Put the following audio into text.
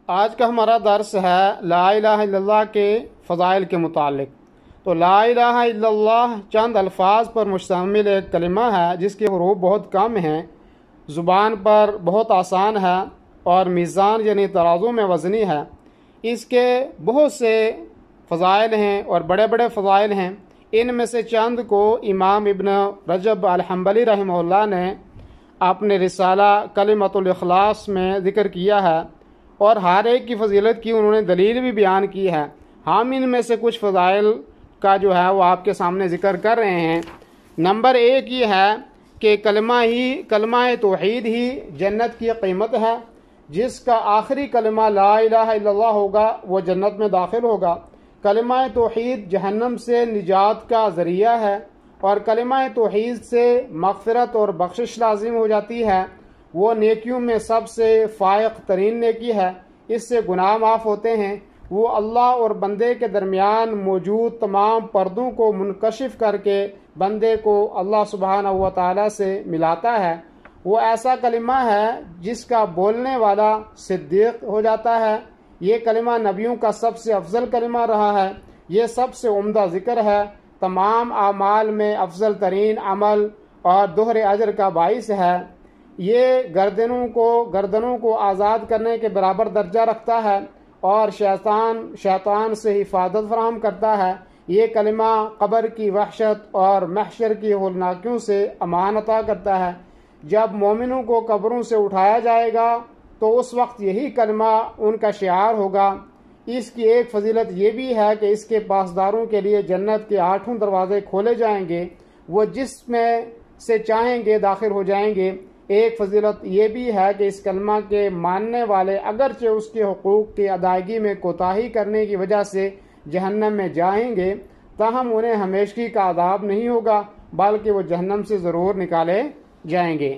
آج کا ہمارا درس ہے لا الہ الا اللہ کے فضائل کے متعلق۔ تو لا الہ الا اللہ چند الفاظ پر مشتمل ایک کلمہ ہے جس کے حروف بہت کم ہیں، زبان پر بہت آسان ہے اور میزان یعنی ترازو میں وزنی ہے۔ اس کے بہت سے فضائل ہیں اور بڑے بڑے فضائل ہیں۔ ان میں سے چند کو امام ابن رجب الحنبلی رحمہ اللہ نے اپنے رسالہ کلمۃ الاخلاص میں ذکر کیا ہے، اور ہر ایک کی فضیلت کی انہوں نے دلیل بھی بیان کی ہے۔ ہم ان میں سے کچھ فضائل کا جو ہے وہ آپ کے سامنے ذکر کر رہے ہیں۔ نمبر 1 یہ ہے کہ کلمہ توحید ہی جنت کی قیمت ہے۔ جس کا آخری کلمہ لا الہ الا اللہ ہوگا وہ جنت میں داخل ہوگا۔ کلمہ توحید جہنم سے نجات کا ذریعہ ہے، اور کلمہ توحید سے مغفرت اور بخشش لازم ہو جاتی ہے۔ وہ نیکیوں میں سب سے فائق ترین نیکی ہے، اس سے گناہ معاف ہوتے ہیں۔ وہ اللہ اور بندے کے درمیان موجود تمام پردوں کو منکشف کر کے بندے کو اللہ سبحانہ و تعالی سے ملاتا ہے۔ وہ ایسا کلمہ ہے جس کا بولنے والا صدیق ہو جاتا ہے۔ یہ کلمہ نبیوں کا سب سے افضل کلمہ رہا ہے۔ یہ سب سے عمدہ ذکر ہے، تمام اعمال میں افضل ترین عمل اور دوہرے اجر کا باعث ہے۔ یہ گردنوں کو آزاد کرنے کے برابر درجہ رکھتا ہے اور شیطان سے حفاظت فراہم کرتا ہے۔ یہ کلمہ قبر کی وحشت اور محشر کی ہولناکیوں سے امان عطا کرتا ہے۔ جب مومنوں کو قبروں سے اٹھایا جائے گا تو اس وقت یہی کلمہ ان کا شعار ہوگا۔ اس کی ایک فضیلت یہ بھی ہے کہ اس کے پاسداروں کے لیے جنت کے 8 دروازے کھولے جائیں گے، وہ جس میں سے چاہیں گے داخل ہو جائیں گے۔ ایک فضیلت یہ بھی ہے کہ اس کلمہ کے ماننے والے اگرچہ اس کے حقوق کی ادائیگی میں کوتاہی کرنے کی وجہ سے جہنم میں جائیں گے، تاہم انہیں ہمیشگی کا عذاب نہیں ہوگا، بلکہ وہ جہنم سے ضرور نکالے جائیں گے۔